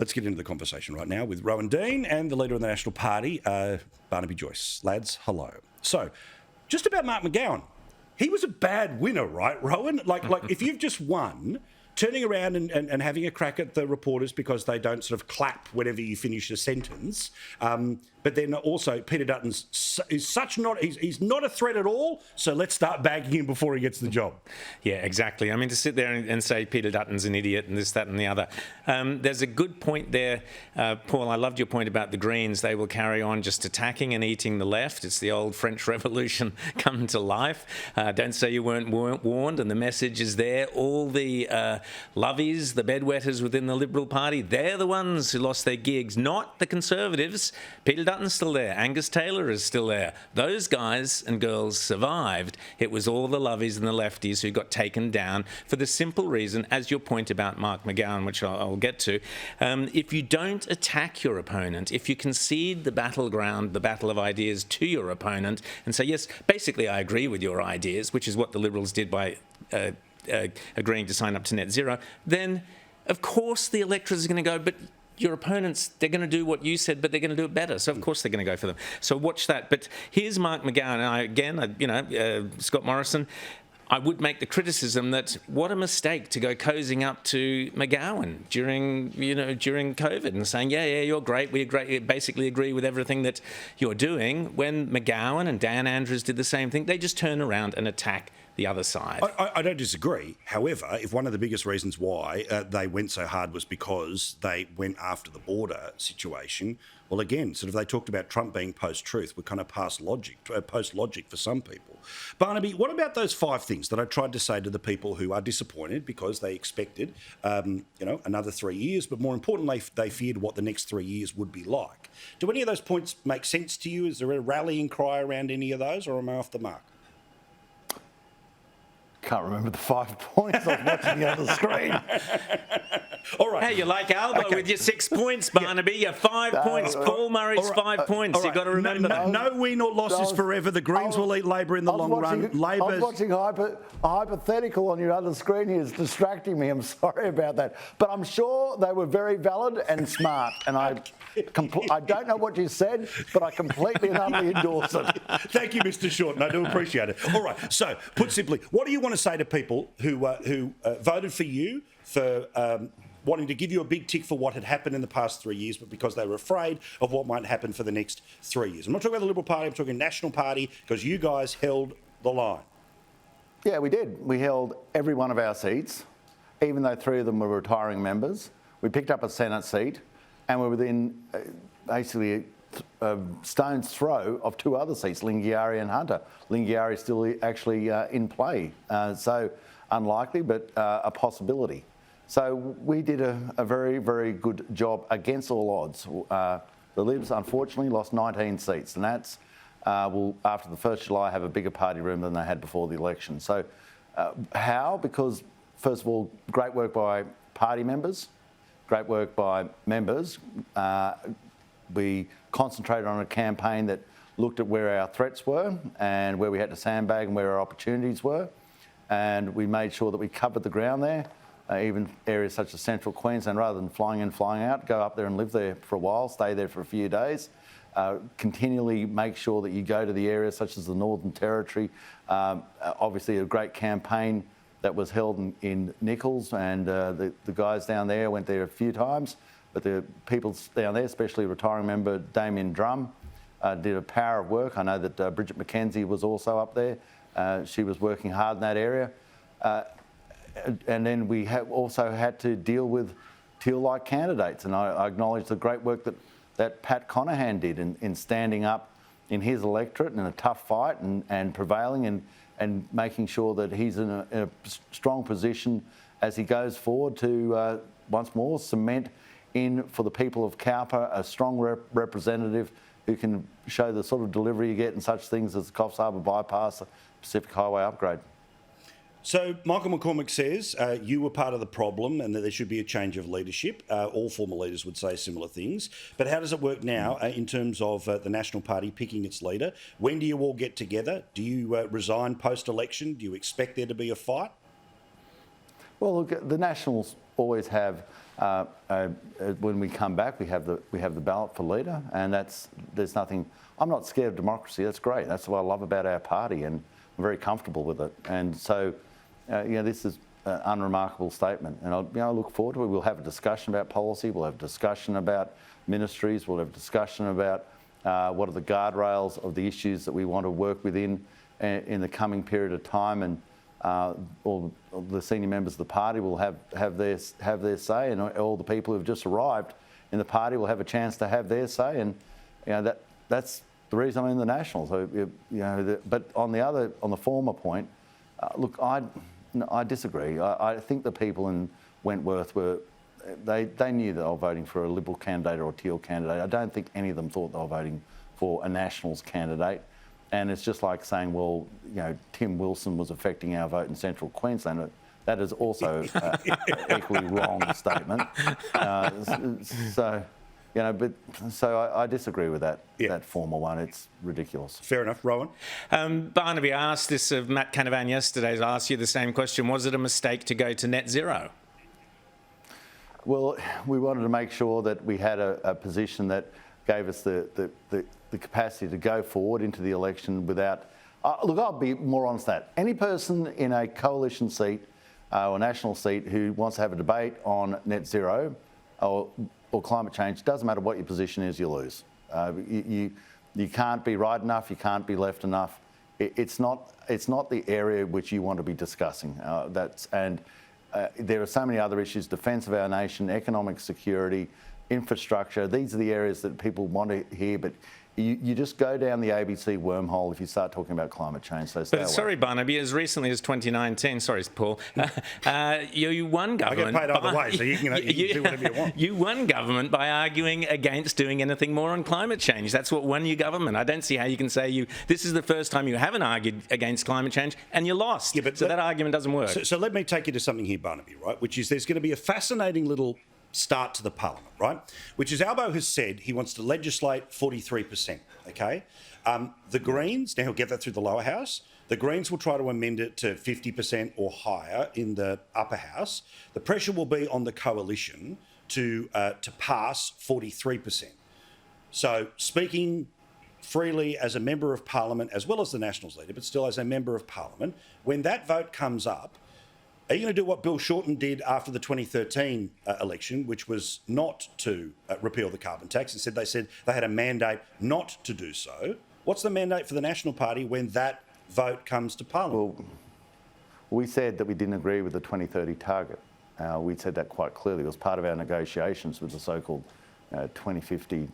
Let's get into the conversation right now with Rowan Dean and the leader of the National Party, Barnaby Joyce. Lads, hello. So, just about Mark McGowan. He was a bad winner, right, Rowan? Like if you've just won, turning around and having a crack at the reporters because they don't sort of clap whenever you finish a sentence. But then also Peter Dutton's he's not a threat at all. So let's start bagging him before he gets the job. Yeah, exactly. I mean, to sit there and say Peter Dutton's an idiot and this, that and the other. There's a good point there, Paul. I loved your point about the Greens. They will carry on just attacking and eating the left. It's the old French Revolution come to life. Don't say you weren't warned, and the message is there. All the lovies, the bedwetters within the Liberal Party, they're the ones who lost their gigs, not the Conservatives. Peter Dutton's still there. Angus Taylor is still there. Those guys and girls survived. It was all the lovies and the lefties who got taken down for the simple reason, as your point about Mark McGowan, which I'll get to, if you don't attack your opponent, if you concede the battleground, the battle of ideas to your opponent and say, yes, basically I agree with your ideas, which is what the Liberals did by agreeing to sign up to net zero, then of course the electorate is going to go, but your opponents, they're going to do what you said, but they're going to do it better. So of course they're going to go for them. So watch that. But here's Mark McGowan. Scott Morrison. I would make the criticism that what a mistake to go cozying up to McGowan during COVID and saying, yeah, you're great. We basically agree with everything that you're doing. When McGowan and Dan Andrews did the same thing, they just turn around and attack the other side. I don't disagree. However, if one of the biggest reasons why they went so hard was because they went after the border situation, well, again, sort of they talked about Trump being post-truth. We're kind of post-logic for some people. Barnaby, what about those 5 things that I tried to say to the people who are disappointed because they expected, another 3 years, but more importantly, they feared what the next 3 years would be like. Do any of those points make sense to you? Is there a rallying cry around any of those, or am I off the mark? Can't remember the 5 points. I was watching the other screen. All right. Hey, you're like Alba with your 6 points, Barnaby. You're 5 points. Paul Murray's 5 points. Right. You've got to remember that. No win or loss is forever. The Greens will eat Labor in the long run. I was watching a hypothetical on your other screen here. It's distracting me. I'm sorry about that. But I'm sure they were very valid and smart. And I don't know what you said, but I completely and utterly endorse it. Thank you, Mr. Shorten. I do appreciate it. All right. So, put simply, what do you want to say to people who voted for you for wanting to give you a big tick for what had happened in the past 3 years, but because they were afraid of what might happen for the next 3 years? I'm not talking about the Liberal Party, I'm talking National Party, because you guys held the line. Yeah, we did. We held every one of our seats, even though 3 of them were retiring members. We picked up a Senate seat, and we were within basically a stone's throw of 2 other seats, Lingiari and Hunter. Lingiari is still actually in play, so unlikely, but a possibility. So we did a very, very good job against all odds. The LIBS unfortunately lost 19 seats, and that's will, after the 1st July, have a bigger party room than they had before the election. So how? Because, first of all, great work by party members, great work by members. We concentrated on a campaign that looked at where our threats were and where we had to sandbag and where our opportunities were. And we made sure that we covered the ground there, even areas such as central Queensland, rather than flying in, flying out, go up there and live there for a while, stay there for a few days. Continually make sure that you go to the areas such as the Northern Territory. Obviously a great campaign that was held in Nichols, and the guys down there went there a few times. But the people down there, especially retiring member Damien Drum, did a power of work. I know that Bridget McKenzie was also up there. She was working hard in that area. And then we also had to deal with Teal-like candidates. And I acknowledge the great work that Pat Conahan did in standing up in his electorate in a tough fight and prevailing and making sure that he's in a strong position as he goes forward to once more cement in for the people of Cowper a strong representative who can show the sort of delivery you get in such things as the Coffs Harbour bypass, the Pacific Highway upgrade. So Michael McCormack says you were part of the problem and that there should be a change of leadership. All former leaders would say similar things. But how does it work now in terms of the National Party picking its leader? When do you all get together? Do you resign post-election? Do you expect there to be a fight? Well, look, the Nationals always have when we come back, we have the ballot for leader, and there's nothing. I'm not scared of democracy. That's great. That's what I love about our party, and I'm very comfortable with it. And so, this is an unremarkable statement, and I look forward to it. We'll have a discussion about policy. We'll have a discussion about ministries. We'll have a discussion about what are the guardrails of the issues that we want to work within in the coming period of time, and all the senior members of the party will have their say, and all the people who've just arrived in the party will have a chance to have their say, and that's the reason I'm in the Nationals. So, but on the former point, look, I disagree. I think the people in Wentworth they knew that they were voting for a Liberal candidate or a Teal candidate. I don't think any of them thought they were voting for a Nationals candidate. And it's just like saying, well, Tim Wilson was affecting our vote in Central Queensland. That is also an equally wrong statement. So I disagree with that former one. It's ridiculous. Fair enough. Rowan? Barnaby, I asked this of Matt Canavan yesterday. I asked you the same question. Was it a mistake to go to net zero? Well, we wanted to make sure that we had a position that gave us the capacity to go forward into the election without... look, I'll be more honest than that. Any person in a coalition seat or national seat who wants to have a debate on net zero or climate change, doesn't matter what your position is, you lose. You can't be right enough, you can't be left enough. It's not the area which you want to be discussing. There are so many other issues: defence of our nation, economic security, infrastructure. These are the areas that people want to hear, but you just go down the ABC wormhole if you start talking about climate change. So but sorry, Barnaby, as recently as 2019, sorry, Paul, you won government. I get paid either way, so you can do whatever you want. You won government by arguing against doing anything more on climate change. That's what won you government. I don't see how you can say this is the first time you haven't argued against climate change and you lost. Yeah, but so that argument doesn't work. So let me take you to something here, Barnaby, right, which is there's going to be a fascinating little start to the parliament, right? Which is Albo has said he wants to legislate 43%, okay? The Greens, now he'll get that through the lower house. The Greens will try to amend it to 50% or higher in the upper house. The pressure will be on the coalition to pass 43%. So speaking freely as a member of parliament, as well as the Nationals leader, but still as a member of parliament, when that vote comes up, are you going to do what Bill Shorten did after the 2013 election, which was not to repeal the carbon tax? Instead, they said they had a mandate not to do so. What's the mandate for the National Party when that vote comes to Parliament? Well, we said that we didn't agree with the 2030 target. We said that quite clearly. It was part of our negotiations with the so-called 2050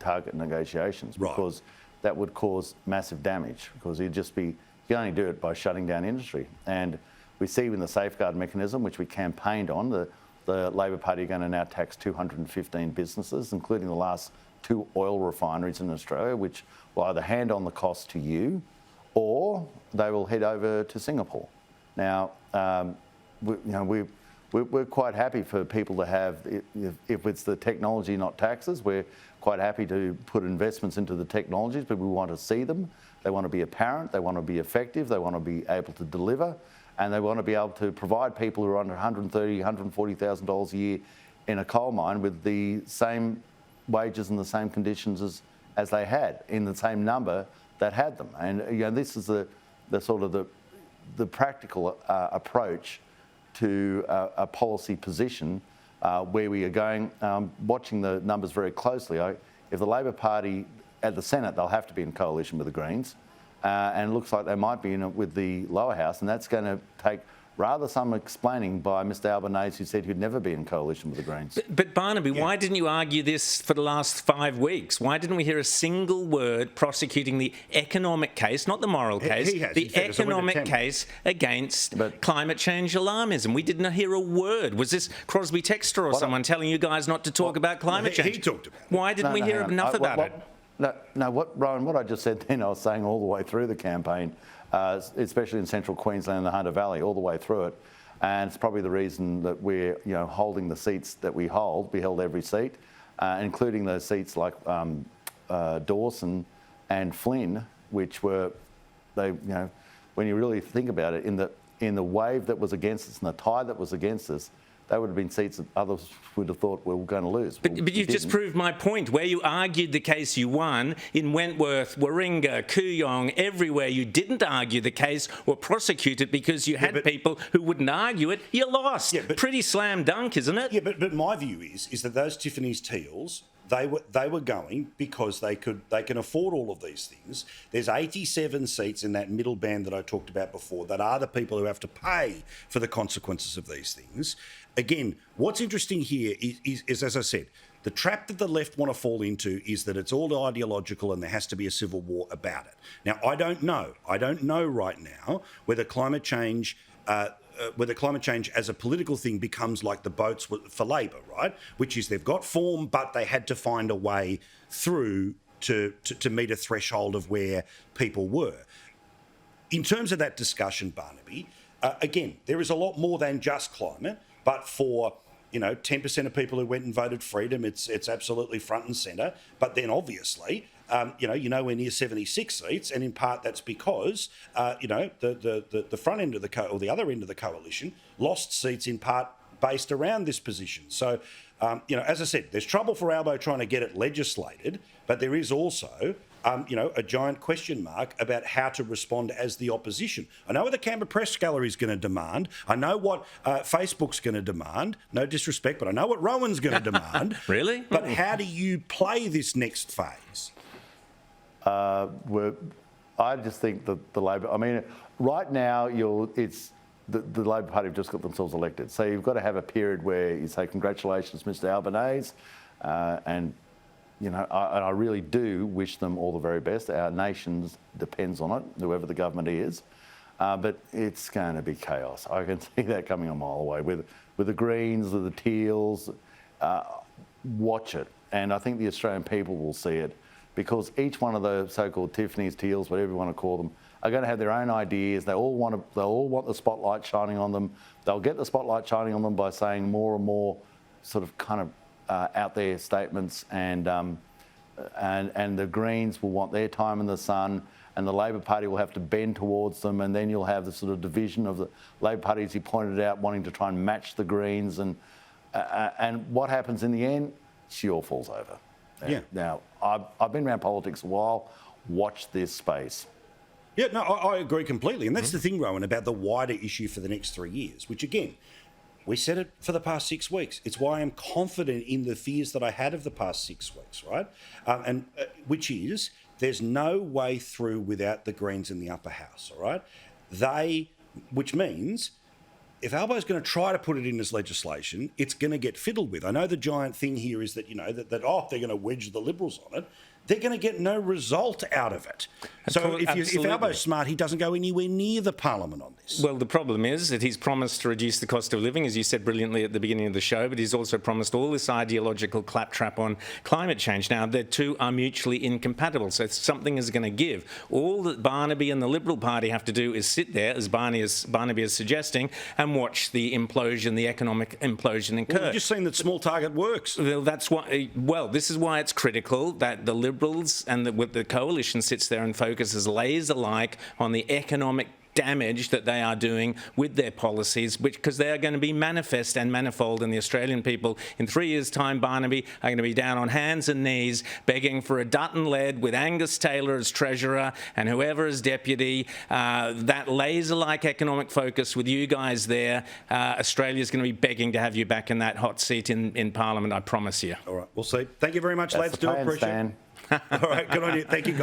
target negotiations, because that would cause massive damage, because you can only do it by shutting down industry. And we see in the safeguard mechanism, which we campaigned on, the Labor Party are going to now tax 215 businesses, including the last 2 oil refineries in Australia, which will either hand on the cost to you or they will head over to Singapore. Now, we're quite happy for people to have, if it's the technology, not taxes, we're quite happy to put investments into the technologies, but we want to see them. They want to be apparent, they want to be effective, they want to be able to deliver, and they want to be able to provide people who are under $130,000, $140,000 a year in a coal mine with the same wages and the same conditions as they had, in the same number that had them. And this is the sort of the practical approach to a policy position where we are going, watching the numbers very closely. If the Labor Party at the Senate, they'll have to be in coalition with the Greens. And it looks like they might be in it with the lower house, and that's going to take rather some explaining by Mr Albanese, who said he'd never be in coalition with the Greens. But Barnaby, why didn't you argue this for the last 5 weeks? Why didn't we hear a single word prosecuting the economic case, not the moral case, the economic case against climate change alarmism? We didn't hear a word. Was this Crosby Textor or someone telling you guys not to talk about climate change? He talked about it. Why didn't we hear enough about it? Ryan, what I just said then, I was saying all the way through the campaign, especially in central Queensland and the Hunter Valley, all the way through it. And it's probably the reason that we're holding the seats that we hold. We held every seat, including those seats like Dawson and Flynn, which were, when you really think about it, in the wave that was against us and the tide that was against us, they would have been seats that others would have thought we were going to lose. But you've just proved my point. Where you argued the case, you won. In Wentworth, Warringah, Kooyong, everywhere you didn't argue the case or prosecute it because you had people who wouldn't argue it, you lost. Yeah, pretty slam dunk, isn't it? Yeah, but my view is that those Tiffany's Teals, they were going because they can afford all of these things. There's 87 seats in that middle band that I talked about before that are the people who have to pay for the consequences of these things. Again, what's interesting here is, as I said, the trap that the left want to fall into is that it's all ideological and there has to be a civil war about it. Now, I don't know right now whether climate change as a political thing becomes like the boats for Labor, right? Which is they've got form, but they had to find a way through to meet a threshold of where people were. In terms of that discussion, Barnaby, again, there is a lot more than just climate, but for 10% of people who went and voted freedom, it's absolutely front and centre. But then obviously, you're nowhere near 76 seats, and in part that's because the front end of or the other end of the coalition lost seats in part based around this position. So, as I said, there's trouble for Albo trying to get it legislated, but there is also a giant question mark about how to respond as the opposition. I know what the Canberra Press Gallery is going to demand. I know what Facebook's going to demand. No disrespect, but I know what Rowan's going to demand. Really? But how do you play this next phase? I just think that the Labor... I mean, right now, the Labor Party have just got themselves elected. So you've got to have a period where you say, congratulations, Mr Albanese, and I really do wish them all the very best. Our nation depends on it, whoever the government is. But it's going to be chaos. I can see that coming a mile away. With the Greens, with the Teals, watch it. And I think the Australian people will see it, because each one of the so-called Tiffany's, Teals, whatever you want to call them, are going to have their own ideas. They all want the spotlight shining on them. They'll get the spotlight shining on them by saying more and more sort of kind of out there statements, and the Greens will want their time in the sun, and the Labor Party will have to bend towards them, and then you'll have the sort of division of the Labor Party, as you pointed out, wanting to try and match the Greens, and what happens in the end? She all falls over. Yeah. Now, I've been around politics a while. Watch this space. Yeah, no, I agree completely, and that's the thing, Rowan, about the wider issue for the next 3 years, which again, we said it for the past 6 weeks. It's why I'm confident in the fears that I had of the past 6 weeks, right? Which is, there's no way through without the Greens in the upper house, all right? Which means, if Albo's going to try to put it in as legislation, it's going to get fiddled with. I know the giant thing here is that, they're going to wedge the Liberals on it. They're going to get no result out of it. So if Albo's smart, he doesn't go anywhere near the Parliament on this. Well, the problem is that he's promised to reduce the cost of living, as you said brilliantly at the beginning of the show, but he's also promised all this ideological claptrap on climate change. Now, the two are mutually incompatible, so something is going to give. All that Barnaby and the Liberal Party have to do is sit there, as Barnaby is suggesting, and watch the implosion, the economic implosion occur. Well, we've just seen that small target works. Well, this is why it's critical that the Liberals and the coalition sits there and focuses laser-like on the economic damage that they are doing with their policies, because they are going to be manifest and manifold, and the Australian people in 3 years' time, Barnaby, are going to be down on hands and knees begging for a Dutton-led with Angus Taylor as Treasurer and whoever as Deputy. That laser-like economic focus with you guys there, Australia's going to be begging to have you back in that hot seat in Parliament, I promise you. All right, we'll see. Thank you very much, lads. Do appreciate it. All right, good on you. Thank you, guys.